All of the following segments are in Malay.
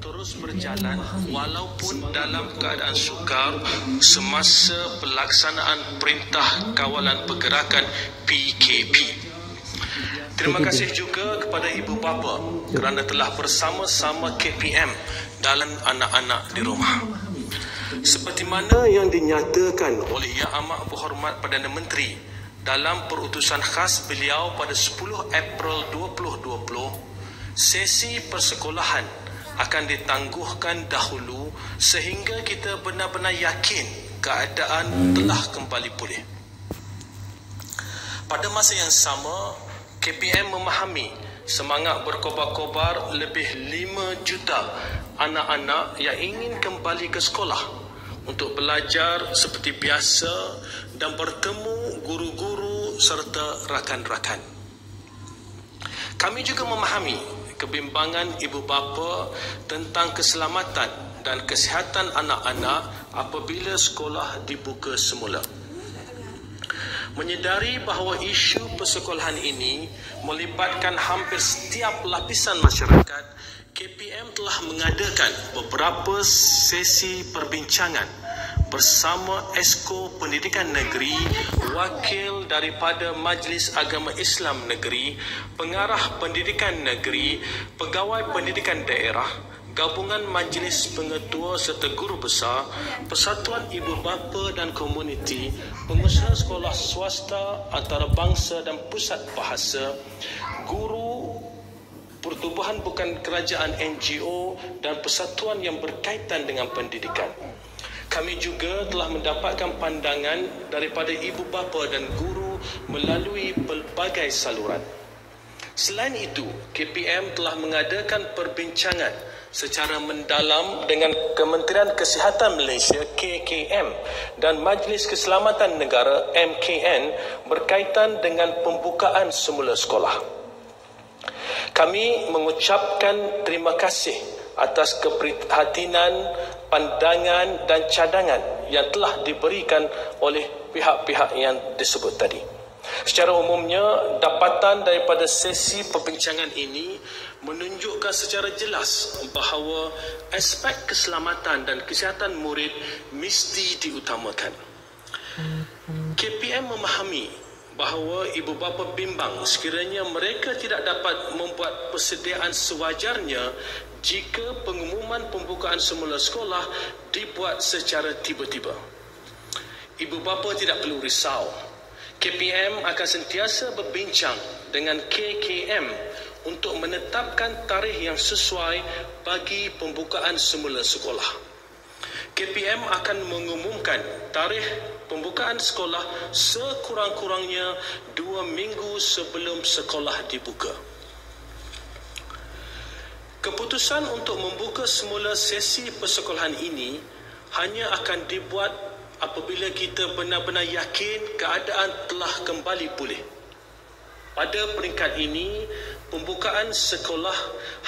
terus berjalan walaupun dalam keadaan sukar semasa pelaksanaan Perintah Kawalan Pergerakan PKP. Terima kasih juga kepada ibu bapa kerana telah bersama-sama KPM dalam anak-anak di rumah. Seperti mana yang dinyatakan oleh Yang Amat Berhormat Perdana Menteri dalam perutusan khas beliau pada 10 April 2020, sesi persekolahan akan ditangguhkan dahulu sehingga kita benar-benar yakin keadaan telah kembali pulih. Pada masa yang sama, KPM memahami semangat berkobar-kobar lebih 5 juta anak-anak yang ingin kembali ke sekolah untuk belajar seperti biasa dan bertemu guru-guru serta rakan-rakan. Kami juga memahami kebimbangan ibu bapa tentang keselamatan dan kesihatan anak-anak apabila sekolah dibuka semula. Menyedari bahawa isu persekolahan ini melibatkan hampir setiap lapisan masyarakat, KPM telah mengadakan beberapa sesi perbincangan bersama Esko Pendidikan Negeri, wakil daripada Majlis Agama Islam Negeri, pengarah pendidikan negeri, pegawai pendidikan daerah, gabungan majlis pengetua serta guru besar, persatuan ibu bapa dan komuniti, pengusaha sekolah swasta, antarabangsa dan pusat bahasa, guru, pertubuhan bukan kerajaan NGO dan persatuan yang berkaitan dengan pendidikan. Kami juga telah mendapatkan pandangan daripada ibu bapa dan guru melalui pelbagai saluran. Selain itu, KPM telah mengadakan perbincangan secara mendalam dengan Kementerian Kesihatan Malaysia KKM dan Majlis Keselamatan Negara MKN berkaitan dengan pembukaan semula sekolah. Kami mengucapkan terima kasih atas keprihatinan, pandangan dan cadangan yang telah diberikan oleh pihak-pihak yang disebut tadi. Secara umumnya, dapatan daripada sesi perbincangan ini menunjukkan secara jelas bahawa aspek keselamatan dan kesihatan murid mesti diutamakan. KPM memahami bahawa ibu bapa bimbang sekiranya mereka tidak dapat membuat persediaan sewajarnya jika pengumuman pembukaan semula sekolah dibuat secara tiba-tiba. Ibu bapa tidak perlu risau. KPM akan sentiasa berbincang dengan KKM untuk menetapkan tarikh yang sesuai bagi pembukaan semula sekolah. KPM akan mengumumkan tarikh pembukaan sekolah sekurang-kurangnya 2 minggu sebelum sekolah dibuka. Keputusan untuk membuka semula sesi persekolahan ini hanya akan dibuat apabila kita benar-benar yakin keadaan telah kembali pulih. Pada peringkat ini, pembukaan sekolah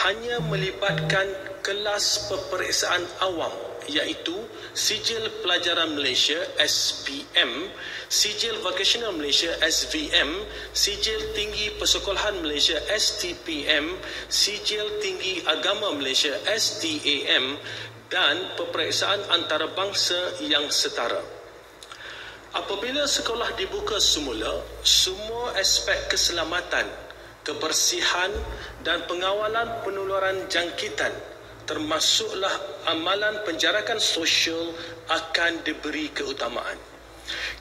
hanya melibatkan kelas peperiksaan awam iaitu Sijil Pelajaran Malaysia SPM, Sijil Vocational Malaysia SVM, Sijil Tinggi Persekolahan Malaysia STPM, Sijil Tinggi Agama Malaysia STAM dan peperiksaan antarabangsa yang setara. Apabila sekolah dibuka semula, semua aspek keselamatan, kebersihan dan pengawalan penularan jangkitan termasuklah amalan penjarakan sosial akan diberi keutamaan.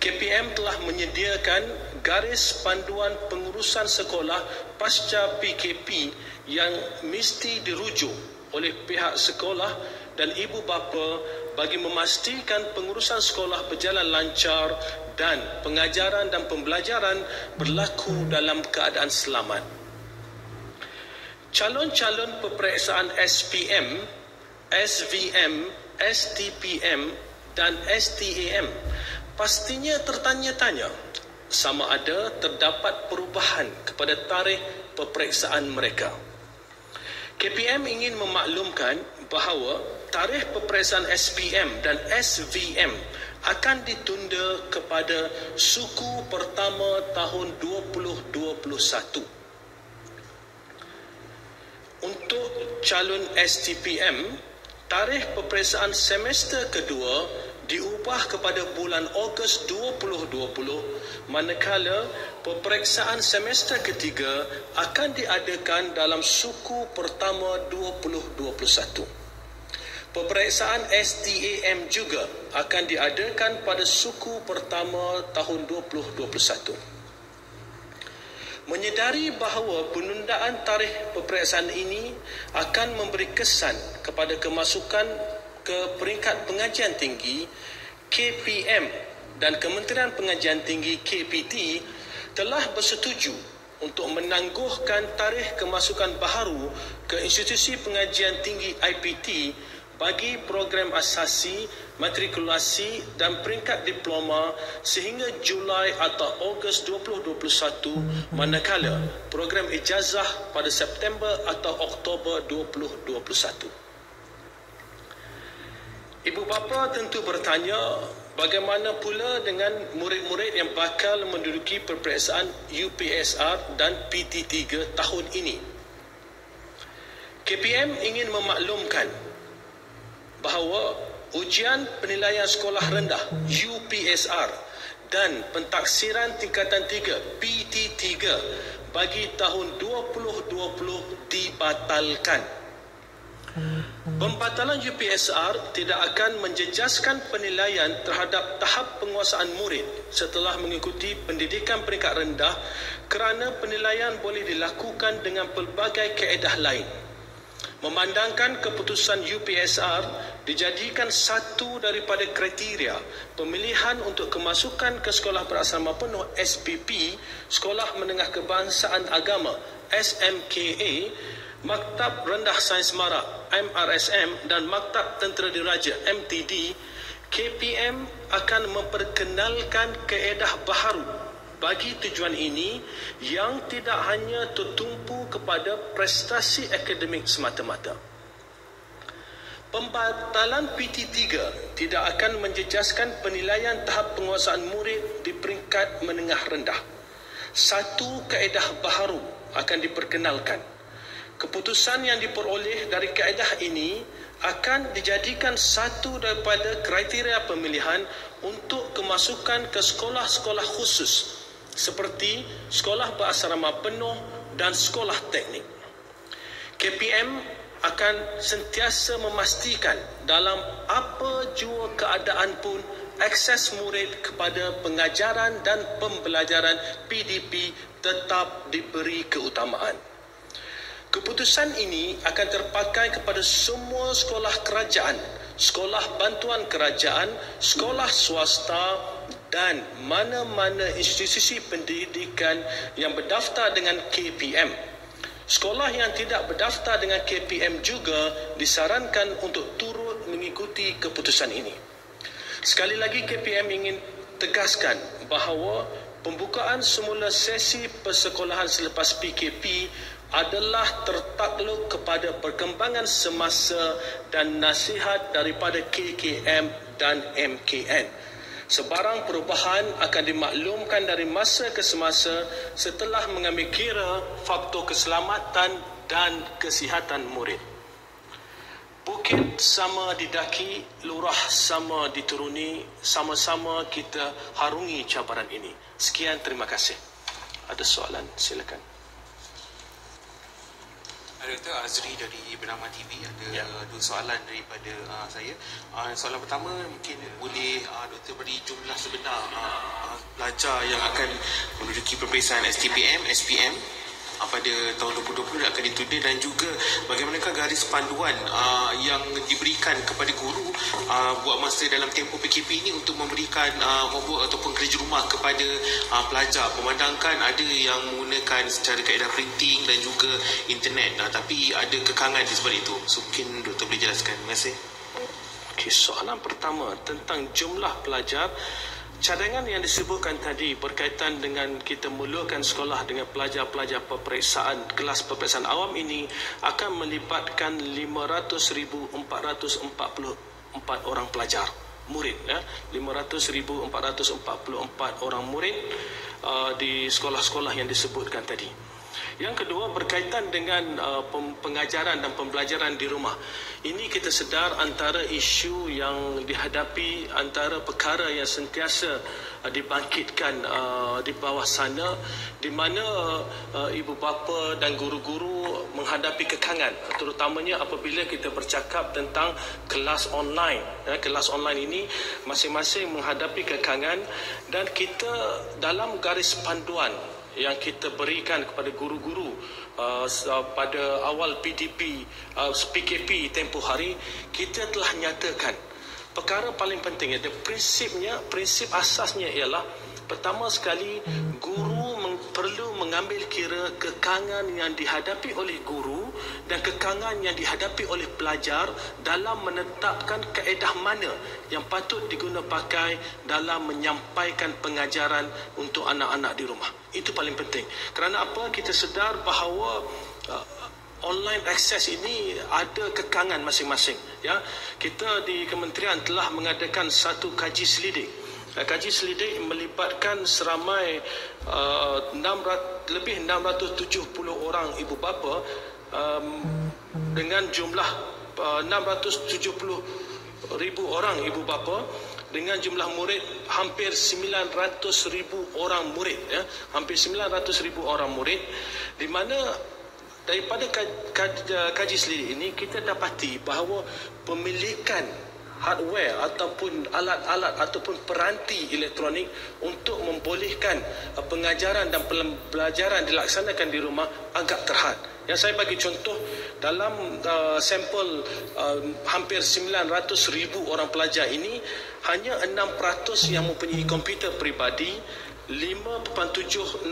KPM telah menyediakan garis panduan pengurusan sekolah pasca PKP yang mesti dirujuk oleh pihak sekolah dan ibu bapa bagi memastikan pengurusan sekolah berjalan lancar dan pengajaran dan pembelajaran berlaku dalam keadaan selamat. Calon-calon peperiksaan SPM, SVM, STPM dan STAM pastinya tertanya-tanya sama ada terdapat perubahan kepada tarikh peperiksaan mereka. KPM ingin memaklumkan bahawa tarikh peperiksaan SPM dan SVM akan ditunda kepada suku pertama tahun 2021. Untuk calon STPM, tarikh peperiksaan semester kedua diubah kepada bulan Ogos 2020, manakala peperiksaan semester ketiga akan diadakan dalam suku pertama 2021. Peperiksaan STAM juga akan diadakan pada suku pertama tahun 2021. Menyedari bahawa penundaan tarikh peperiksaan ini akan memberi kesan kepada kemasukan ke peringkat pengajian tinggi, KPM dan Kementerian Pengajian Tinggi KPT telah bersetuju untuk menangguhkan tarikh kemasukan baharu ke institusi pengajian tinggi IPT bagi program asasi, matrikulasi dan peringkat diploma sehingga Julai atau Ogos 2021, manakala program ijazah pada September atau Oktober 2021. Ibu bapa tentu bertanya, bagaimana pula dengan murid-murid yang bakal menduduki peperiksaan UPSR dan PT3 tahun ini? KPM ingin memaklumkan bahawa ujian penilaian sekolah rendah UPSR dan pentaksiran tingkatan 3 PT3 bagi tahun 2020 dibatalkan. Pembatalan UPSR tidak akan menjejaskan penilaian terhadap tahap penguasaan murid setelah mengikuti pendidikan peringkat rendah kerana penilaian boleh dilakukan dengan pelbagai kaedah lain. Memandangkan keputusan UPSR dijadikan satu daripada kriteria pemilihan untuk kemasukan ke Sekolah Berasrama Penuh SPP, Sekolah Menengah Kebangsaan Agama SMKA, Maktab Rendah Sains Mara MRSM dan Maktab Tentera Diraja MTD, KPM akan memperkenalkan kaedah baharu bagi tujuan ini yang tidak hanya tertumpu kepada prestasi akademik semata-mata. Pembatalan PT3 tidak akan menjejaskan penilaian tahap penguasaan murid di peringkat menengah rendah. Satu kaedah baharu akan diperkenalkan. Keputusan yang diperoleh dari kaedah ini akan dijadikan satu daripada kriteria pemilihan untuk kemasukan ke sekolah-sekolah khusus seperti sekolah berasrama penuh dan sekolah teknik. KPM akan sentiasa memastikan dalam apa jua keadaan pun akses murid kepada pengajaran dan pembelajaran PDP tetap diberi keutamaan. Keputusan ini akan terpakai kepada semua sekolah kerajaan, sekolah bantuan kerajaan, sekolah swasta dan mana-mana institusi pendidikan yang berdaftar dengan KPM. Sekolah yang tidak berdaftar dengan KPM juga disarankan untuk turut mengikuti keputusan ini. Sekali lagi KPM ingin tegaskan bahawa pembukaan semula sesi persekolahan selepas PKP adalah tertakluk kepada perkembangan semasa dan nasihat daripada KKM dan MKN. Sebarang perubahan akan dimaklumkan dari masa ke semasa setelah mengambil kira faktor keselamatan dan kesihatan murid. Bukit sama didaki, lurah sama dituruni, sama-sama kita harungi cabaran ini. Sekian, terima kasih. Ada soalan? Silakan. Dr. Azri dari Bernama TV, ada dua soalan daripada saya. Soalan pertama, mungkin boleh Dr. beri jumlah sebenar pelajar yang akan menduduki peperiksaan STPM, SPM pada tahun 2020 akan ditulis, dan juga bagaimanakah garis panduan yang diberikan kepada guru buat masa dalam tempoh PKP ini untuk memberikan homework ataupun kerja rumah kepada pelajar, memandangkan ada yang menggunakan secara kaedah printing dan juga internet, tapi ada kekangan di sebalik itu. So mungkin Doktor boleh jelaskan. Terima kasih. Okey, soalan pertama tentang jumlah pelajar. Cadangan yang disebutkan tadi berkaitan dengan kita mulakan sekolah dengan pelajar-pelajar peperiksaan kelas peperiksaan awam ini akan melibatkan 500,444 orang pelajar murid, 500,444 orang murid di sekolah-sekolah yang disebutkan tadi. Yang kedua berkaitan dengan pengajaran dan pembelajaran di rumah. Ini kita sedar antara isu yang dihadapi, antara perkara yang sentiasa dibangkitkan di bawah sana, di mana ibu bapa dan guru-guru menghadapi kekangan, terutamanya apabila kita bercakap tentang kelas online. Kelas online ini masing-masing menghadapi kekangan, dan kita dalam garis panduan yang kita berikan kepada guru-guru pada awal PKP tempoh hari, kita telah nyatakan perkara paling penting, prinsip asasnya ialah, pertama sekali, guru perlu mengambil kira kekangan yang dihadapi oleh guru dan kekangan yang dihadapi oleh pelajar dalam menetapkan kaedah mana yang patut diguna pakai dalam menyampaikan pengajaran untuk anak-anak di rumah. Itu paling penting. Kerana apa? Kita sedar bahawa online access ini ada kekangan masing-masing. Ya, kita di kementerian telah mengadakan satu kaji selidik. Kaji selidik melibatkan seramai lebih 670 orang ibu bapa dengan jumlah 670,000 orang ibu bapa dengan jumlah murid hampir 900,000 orang murid, ya, hampir 900,000 orang murid, di mana daripada kaji selidik ini kita dapati bahawa pemilikan hardware ataupun alat-alat ataupun peranti elektronik untuk membolehkan pengajaran dan pembelajaran dilaksanakan di rumah agak terhad. Yang saya bagi contoh, dalam sampel hampir 900,000 orang pelajar ini, hanya 6% yang mempunyai komputer peribadi, 5.76%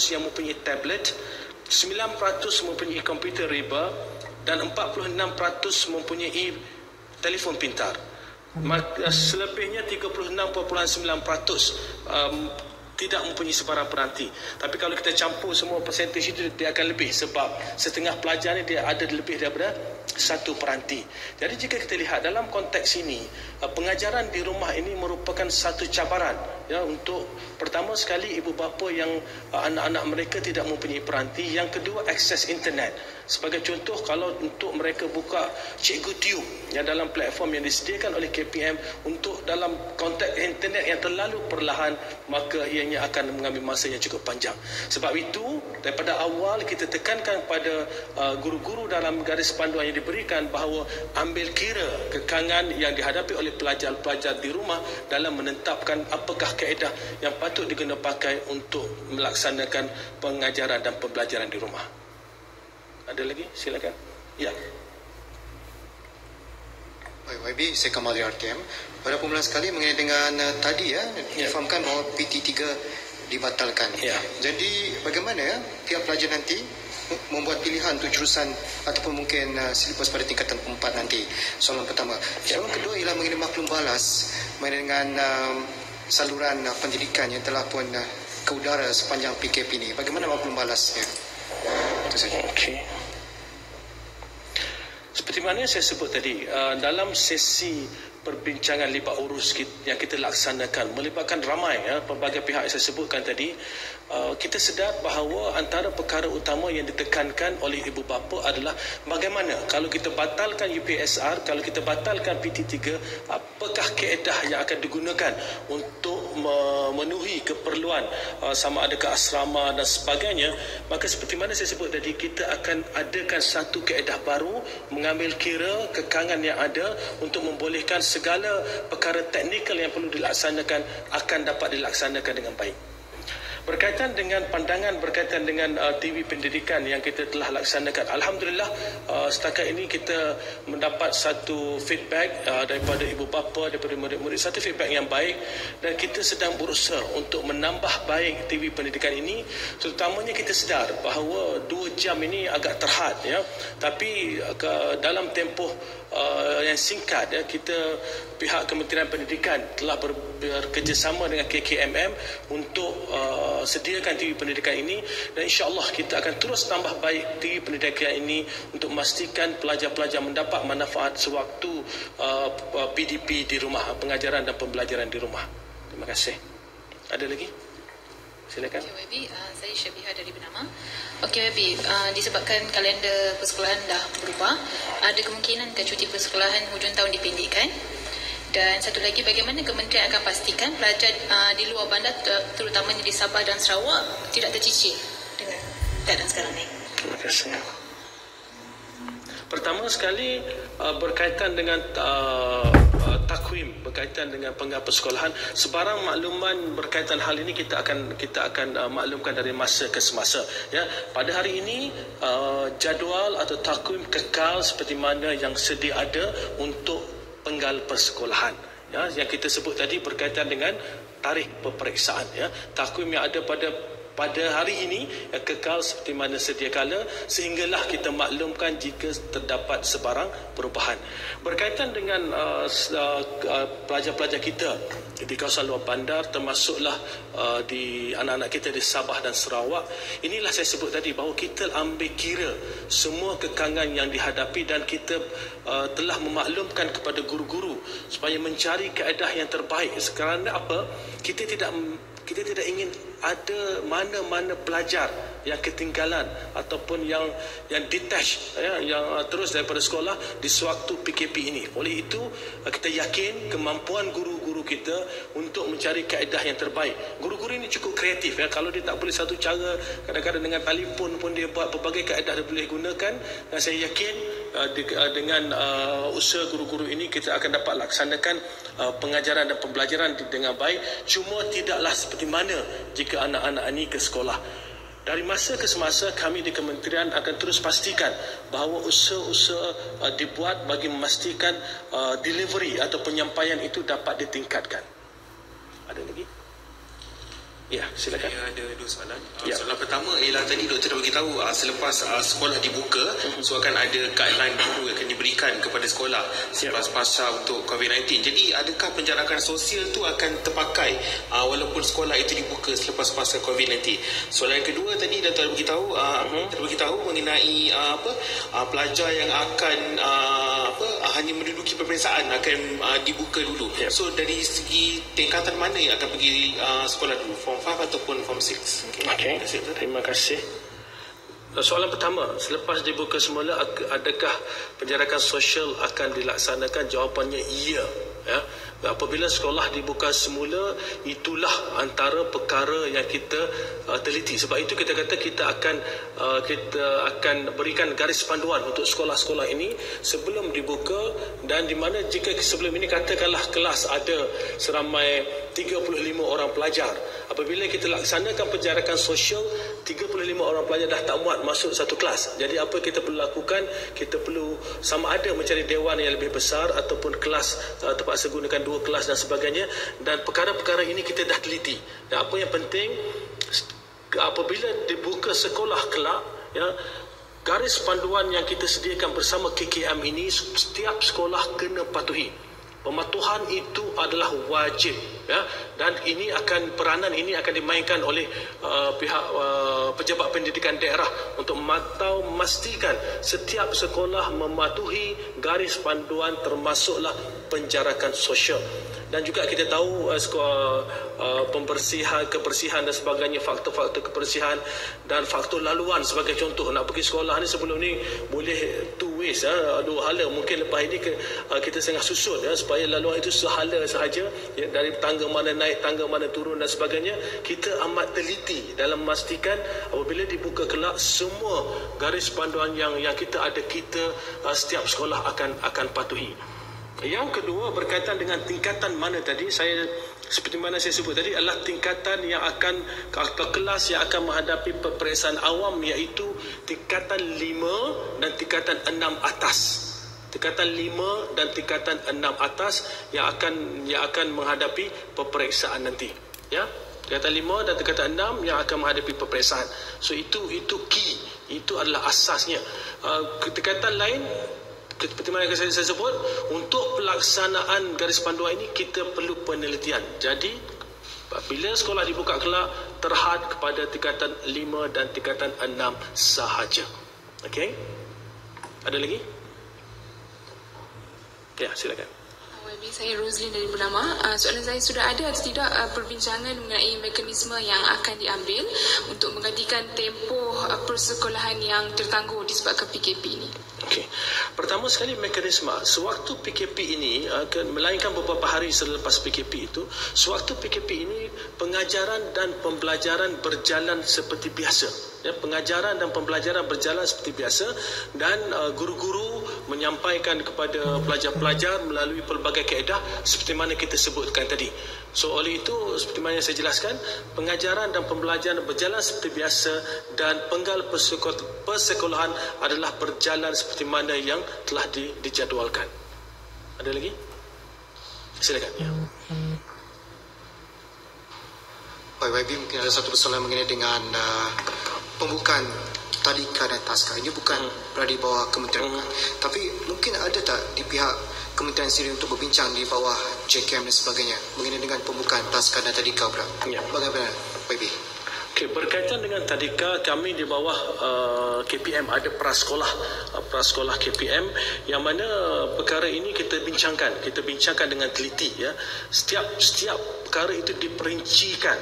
yang mempunyai tablet, 9% mempunyai komputer riba, dan 46% mempunyai telefon pintar. Selebihnya 36.9% tidak mempunyai sebarang peranti. Tapi kalau kita campur semua persentage itu, dia akan lebih, sebab setengah pelajar ni dia ada lebih daripada satu peranti. Jadi jika kita lihat dalam konteks ini, pengajaran di rumah ini merupakan satu cabaran, ya, untuk pertama sekali ibu bapa yang anak-anak mereka tidak mempunyai peranti. Yang kedua, akses internet. Sebagai contoh, kalau untuk mereka buka Cikgu Tube yang dalam platform yang disediakan oleh KPM, untuk dalam konteks internet yang terlalu perlahan, maka ianya akan mengambil masa yang cukup panjang. Sebab itu, daripada awal kita tekankan pada guru-guru dalam garis panduan yang diberikan bahawa ambil kira kekangan yang dihadapi oleh pelajar-pelajar di rumah dalam menetapkan apakah kaedah yang patut diguna pakai untuk melaksanakan pengajaran dan pembelajaran di rumah. Ada lagi? Silakan. Ya. Baik, YB, saya Kamal dari RTM. Pada permulaan sekali mengenai dengan tadi, ya, difahamkan bahawa PT3 dibatalkan. Ya. Jadi bagaimana, ya, pihak pelajar nanti membuat pilihan untuk jurusan ataupun mungkin silibus pada tingkatan 4 nanti? Soalan pertama. Soalan kedua ialah mengenai maklum balas mengenai dengan saluran pendidikan yang telah pun ke udara sepanjang PKP ini. Bagaimana maklum balasnya? Itu saja. Okey. Seperti mana saya sebut tadi, dalam sesi perbincangan libat urus yang kita laksanakan melibatkan ramai, ya, pelbagai pihak yang saya sebutkan tadi, kita sedar bahawa antara perkara utama yang ditekankan oleh ibu bapa adalah bagaimana kalau kita batalkan UPSR, kalau kita batalkan PT3, apakah kaedah yang akan digunakan untuk memenuhi keperluan sama ada ke asrama dan sebagainya. Maka seperti mana saya sebut tadi, kita akan adakan satu kaedah baru, mengambil kira kekangan yang ada untuk membolehkan segala perkara teknikal yang perlu dilaksanakan akan dapat dilaksanakan dengan baik. Berkaitan dengan pandangan berkaitan dengan TV pendidikan yang kita telah laksanakan, alhamdulillah setakat ini kita mendapat satu feedback daripada ibu bapa, daripada murid-murid, satu feedback yang baik, dan kita sedang berusaha untuk menambah baik TV pendidikan ini. Terutamanya kita sedar bahawa 2 jam ini agak terhad, ya, tapi dalam tempoh yang singkat, ya, kita pihak Kementerian Pendidikan telah bekerjasama dengan KKMM untuk sediakan TV pendidikan ini, dan insya-Allah kita akan terus tambah baik TV pendidikan ini untuk memastikan pelajar-pelajar mendapat manfaat sewaktu PDP di rumah, pengajaran dan pembelajaran di rumah. Terima kasih. Ada lagi? Silakan. Okey YB, saya Syabiha dari Bernama. Okey YB, disebabkan kalender persekolahan dah berubah, ada kemungkinan ke cuti persekolahan hujung tahun dipendekkan? Dan satu lagi, bagaimana kementerian akan pastikan pelajar di luar bandar, terutamanya di Sabah dan Sarawak, tidak tercicir dengan keadaan sekarang ni? Terima kasih. Pertama sekali berkaitan dengan takwim, berkaitan dengan penggal persekolahan, sebarang makluman berkaitan hal ini kita akan maklumkan dari masa ke semasa. Ya, pada hari ini jadual atau takwim kekal seperti mana yang sedia ada untuk penggal persekolahan. Ya, yang kita sebut tadi berkaitan dengan tarikh peperiksaan. Ya, takwim yang ada pada hari ini kekal seperti mana sedia kala, sehinggalah kita maklumkan jika terdapat sebarang perubahan. Berkaitan dengan pelajar-pelajar kita di kawasan luar bandar, termasuklah di anak-anak kita di Sabah dan Sarawak, inilah saya sebut tadi bahawa kita ambil kira semua kekangan yang dihadapi dan kita telah memaklumkan kepada guru-guru supaya mencari kaedah yang terbaik. Kerana apa? Kita tidak ingin ada mana-mana pelajar yang ketinggalan ataupun yang detach, yang terus daripada sekolah di sewaktu PKP ini. Oleh itu kita yakin kemampuan guru-guru kita untuk mencari kaedah yang terbaik. Guru-guru ini cukup kreatif. Kalau dia tak boleh satu cara, kadang-kadang dengan telefon pun dia buat pelbagai kaedah dia boleh gunakan. Dan saya yakin dengan usaha guru-guru ini kita akan dapat laksanakan pengajaran dan pembelajaran dengan baik. Cuma tidaklah seperti mana jika anak-anak ini ke sekolah. Dari masa ke semasa kami di kementerian akan terus pastikan bahawa usaha-usaha dibuat bagi memastikan delivery atau penyampaian itu dapat ditingkatkan. Ada lagi? Ya, silakan. Saya ada dua soalan. Ya. Soalan pertama ialah tadi doktor dah beritahu selepas sekolah dibuka, so akan ada guideline baru yang akan diberikan kepada sekolah selepas pasca untuk COVID-19. Jadi adakah penjarakan sosial tu akan terpakai walaupun sekolah itu dibuka selepas pasca COVID-19? Soalan yang kedua tadi doktor beritahu mengenai pelajar yang akan hanya menduduki peperiksaan akan dibuka dulu. Yep. So dari segi tingkatan mana yang akan pergi sekolah dulu? Form 5 ataupun Form 6? Okey, terima kasih. Soalan pertama, selepas dibuka semula, adakah penjarakan sosial akan dilaksanakan? Jawapannya iya. Ya. Apabila sekolah dibuka semula, itulah antara perkara yang kita teliti. Sebab itu kita kata kita akan berikan garis panduan untuk sekolah-sekolah ini sebelum dibuka, dan di mana jika sebelum ini katakanlah kelas ada seramai 35 orang pelajar, apabila kita laksanakan penjarakan sosial, 35 orang pelajar dah tak muat masuk satu kelas. Jadi apa kita perlu lakukan? Kita perlu sama ada mencari dewan yang lebih besar ataupun kelas terpaksa gunakan 2 kelas dan sebagainya. Dan perkara-perkara ini kita dah teliti. Dan apa yang penting, apabila dibuka sekolah kelak, ya, garis panduan yang kita sediakan bersama KKM ini setiap sekolah kena patuhi. Pematuhan itu adalah wajib, ya, dan peranan ini akan dimainkan oleh pihak pejabat pendidikan daerah untuk memastikan setiap sekolah mematuhi garis panduan termasuklah penjarakan sosial. Dan juga kita tahu kebersihan dan sebagainya, faktor-faktor kebersihan dan faktor laluan sebagai contoh. Nak pergi sekolah ni sebelum ni boleh 2 ways, 2 hala. Mungkin lepas ini kita tengah susun, supaya laluan itu sehala sahaja, dari tangga mana naik, tangga mana turun dan sebagainya. Kita amat teliti dalam memastikan apabila dibuka kelak, semua garis panduan yang kita ada, setiap sekolah akan patuhi. Yang kedua, berkaitan dengan tingkatan mana tadi, seperti mana saya sebut tadi, adalah tingkatan yang akan, atau kelas yang akan menghadapi peperiksaan awam, iaitu tingkatan 5 dan tingkatan 6 atas. Tingkatan 5 dan tingkatan 6 atas yang akan menghadapi peperiksaan nanti. Ya, tingkatan 5 dan tingkatan 6 yang akan menghadapi peperiksaan. So itu key, itu adalah asasnya. Tingkatan lain, seperti mana saya sebut, untuk pelaksanaan garis panduan ini kita perlu penelitian. Jadi bila sekolah dibuka kelak, terhad kepada tingkatan 5 dan tingkatan 6 sahaja. Okey? Ada lagi? Ya, silakan. Saya Roslyn dari Bernama. Soalan saya, sudah ada atau tidak perbincangan mengenai mekanisme yang akan diambil untuk menggantikan tempoh persekolahan yang tertangguh disebabkan PKP ini? Okey. Pertama sekali mekanisme. Sewaktu PKP ini, melainkan beberapa hari selepas PKP itu, sewaktu PKP ini pengajaran dan pembelajaran berjalan seperti biasa. Ya, pengajaran dan pembelajaran berjalan seperti biasa dan guru-guru menyampaikan kepada pelajar-pelajar melalui pelbagai kaedah seperti mana kita sebutkan tadi. So oleh itu, seperti mana yang saya jelaskan, pengajaran dan pembelajaran berjalan seperti biasa dan penggal persekolahan adalah berjalan seperti mana yang telah dijadualkan. Ada lagi? Silakan. Ya. YB, mungkin ada satu persoalan mengenai dengan pembukaan tadika dan taska. Ini bukan berada di bawah kementerian, tapi mungkin ada tak di pihak kementerian sendiri untuk berbincang di bawah JKM dan sebagainya mengenai dengan pembukaan taska dan tadika, Ya. Bagaimana YB? Okay, berkaitan dengan tadika, kami di bawah KPM ada prasekolah KPM yang mana perkara ini kita bincangkan dengan teliti, ya. Setiap perkara itu diperincikan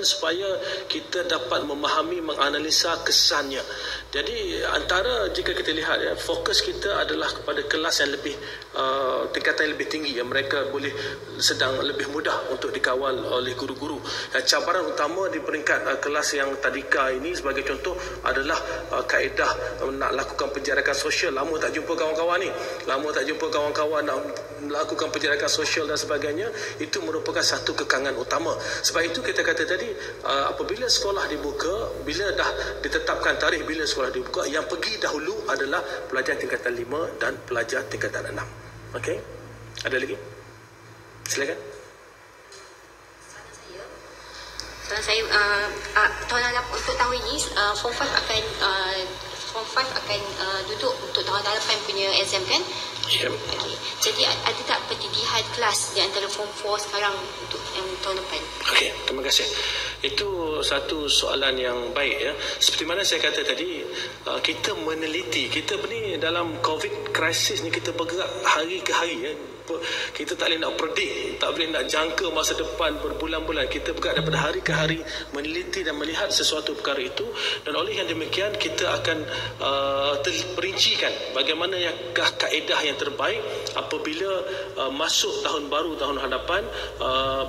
supaya kita dapat memahami, menganalisa kesannya. Jadi antara, jika kita lihat, ya, fokus kita adalah kepada kelas yang lebih tingkatan yang lebih tinggi, yang mereka boleh sedang lebih mudah untuk dikawal oleh guru-guru. Cabaran utama di peringkat kelas yang tadika ini sebagai contoh adalah kaedah nak lakukan penjarakan sosial. Lama tak jumpa kawan-kawan nak melakukan penjarakan sosial dan sebagainya. Itu merupakan satu kekangan utama. Sebab itu kita kata tadi, apabila sekolah dibuka, bila dah ditetapkan tarikh bila sekolah dibuka, yang pergi dahulu adalah pelajar tingkatan 5 dan pelajar tingkatan 6. Okey? Ada lagi? Silakan. Soalan saya, untuk tahun ini Form 5 akan duduk untuk tahun hadapan punya exam, kan? Yeah. Okay. Jadi ada tak pertidihan kelas di antara Form 4 sekarang untuk tahun depan? Okey, terima kasih. Itu satu soalan yang baik, ya. Seperti mana saya kata tadi, kita meneliti, kita ni dalam COVID crisis ni kita bergerak hari ke hari, ya. Kita tak boleh nak predict, tak boleh nak jangka masa depan berbulan-bulan. Kita bergerak daripada hari ke hari meneliti dan melihat sesuatu perkara itu, dan oleh yang demikian kita akan perincikan bagaimana kaedah yang terbaik apabila masuk tahun baru, tahun hadapan,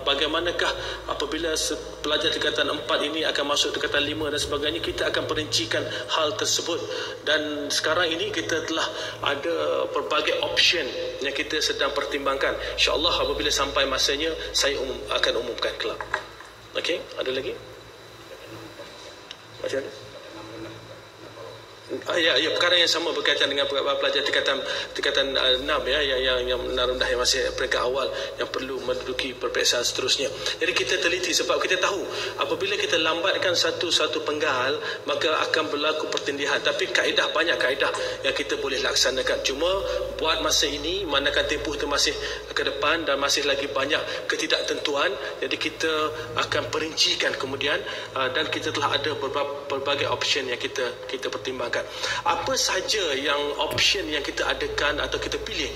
bagaimanakah apabila pelajar tingkatan 4 ini akan masuk tingkatan 5 dan sebagainya. Kita akan perincikan hal tersebut, dan sekarang ini kita telah ada pelbagai option yang kita sedang pertimbangkan. InsyaAllah apabila sampai masanya, saya akan umumkan kelak. Okey, ada lagi? Macam mana? Ya, perkara yang sama berkaitan dengan pelajar tingkatan 6, ya, yang rendah, yang masih peringkat awal, yang perlu menduduki peperiksaan seterusnya. Jadi kita teliti, sebab kita tahu apabila kita lambatkan satu penggal, maka akan berlaku pertindihan. Tapi banyak kaedah yang kita boleh laksanakan. Cuma buat masa ini, manakala tempoh itu masih ke depan dan masih lagi banyak ketidaktentuan, jadi kita akan perincikan kemudian, dan kita telah ada berbagai option yang kita pertimbangkan. Apa sahaja yang option yang kita adakan atau kita pilih,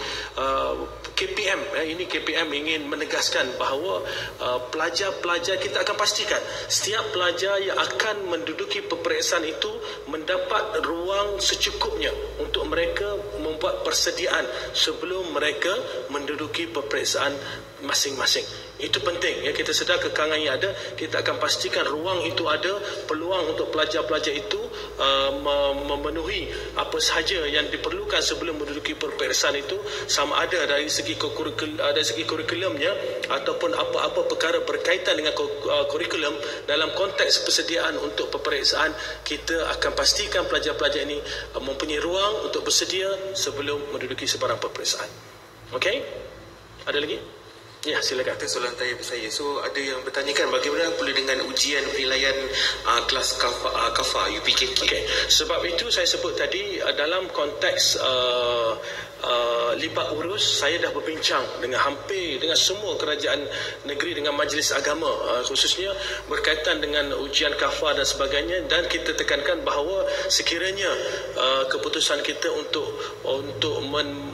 KPM, ini KPM ingin menegaskan bahawa pelajar-pelajar, kita akan pastikan setiap pelajar yang akan menduduki peperiksaan itu mendapat ruang secukupnya untuk mereka membuat persediaan sebelum mereka menduduki peperiksaan masing-masing. Itu penting, ya. Kita sedar kekangan yang ada, kita akan pastikan ruang itu ada, peluang untuk pelajar-pelajar itu memenuhi apa sahaja yang diperlukan sebelum menduduki peperiksaan itu, sama ada dari segi kurikulumnya ataupun apa-apa perkara berkaitan dengan kurikulum. Dalam konteks persediaan untuk peperiksaan, kita akan pastikan pelajar-pelajar ini mempunyai ruang untuk bersedia sebelum menduduki sebarang peperiksaan. Okey? Ada lagi? Ya, silakan. Itu soalan saya. So ada yang bertanyakan bagaimana pula dengan ujian penilaian kelas KAFA UPKK. Okey, sebab itu saya sebut tadi, dalam konteks libat urus, saya dah berbincang dengan semua kerajaan negeri, dengan majlis agama, khususnya berkaitan dengan ujian kafar dan sebagainya, dan kita tekankan bahawa sekiranya keputusan kita untuk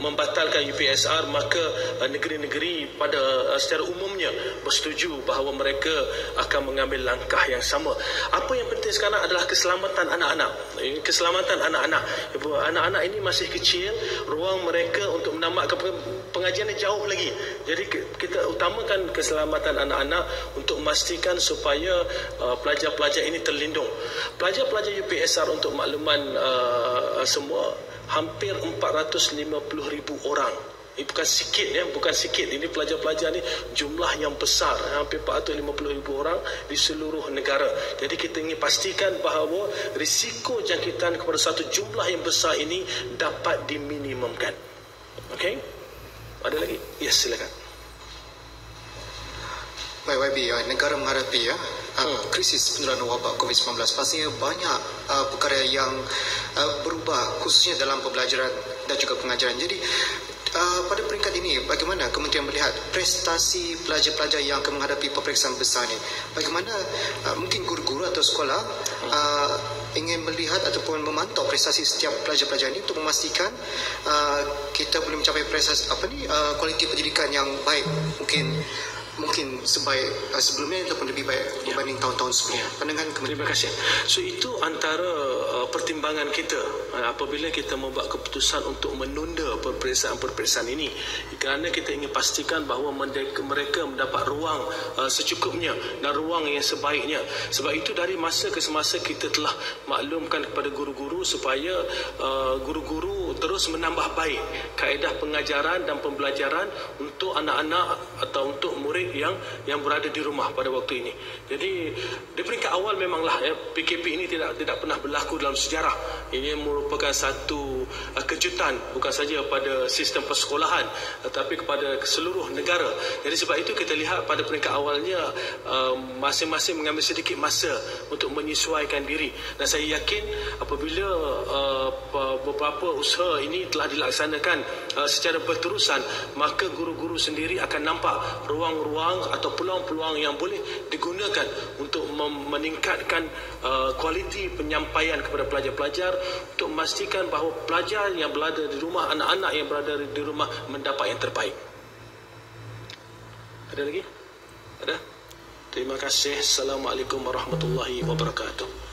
membatalkan UPSR, maka negeri-negeri secara umumnya bersetuju bahawa mereka akan mengambil langkah yang sama. Apa yang penting sekarang adalah keselamatan anak-anak. Keselamatan anak-anak. Anak-anak ini masih kecil, ruang mereka untuk menamatkan pengajian ini jauh lagi. Jadi kita utamakan keselamatan anak-anak untuk memastikan supaya pelajar-pelajar ini terlindung. Pelajar-pelajar UPSR, untuk makluman semua, hampir 450,000 orang. Ini bukan sikit, ya, bukan sikit. Ini pelajar-pelajar ni jumlah yang besar, hampir 450,000 orang di seluruh negara. Jadi kita ingin pastikan bahawa risiko jangkitan kepada satu jumlah yang besar ini dapat diminimumkan. Okey? Ada lagi? Yes, silakan. Baik, YB, negara menghadapi krisis penularan wabak COVID-19. Pastinya banyak perkara yang berubah, khususnya dalam pembelajaran dan juga pengajaran. Jadi pada peringkat ini, bagaimana kementerian melihat prestasi pelajar-pelajar yang akan menghadapi peperiksaan besar ini? Bagaimana mungkin guru-guru atau sekolah ingin melihat ataupun memantau prestasi setiap pelajar-pelajar ini untuk memastikan kita boleh mencapai prestasi kualiti pendidikan yang baik, mungkin sebaik sebelumnya ataupun lebih baik berbanding tahun-tahun sebelumnya. Pandangan kementerian. Terima kasih. So itu antara pertimbangan kita apabila kita membuat keputusan untuk menunda peperiksaan ini, kerana kita ingin pastikan bahawa mereka mendapat ruang secukupnya dan ruang yang sebaiknya. Sebab itu dari masa ke semasa kita telah maklumkan kepada guru-guru supaya guru-guru terus menambah baik kaedah pengajaran dan pembelajaran untuk anak-anak atau untuk murid yang berada di rumah pada waktu ini. Jadi di peringkat awal memanglah PKP ini tidak pernah berlaku dalam sejarah. Ini merupakan satu kejutan bukan saja pada sistem persekolahan tetapi kepada seluruh negara. Jadi sebab itu kita lihat pada peringkat awalnya masing-masing mengambil sedikit masa untuk menyesuaikan diri, dan saya yakin apabila beberapa usaha ini telah dilaksanakan secara berterusan, maka guru-guru sendiri akan nampak ruang-ruang atau peluang-peluang yang boleh digunakan untuk meningkatkan kualiti penyampaian kepada pelajar-pelajar, untuk memastikan bahawa pelajar yang berada di rumah, anak-anak yang berada di rumah mendapat yang terbaik. Ada lagi? Ada? Terima kasih. Assalamualaikum warahmatullahi wabarakatuh.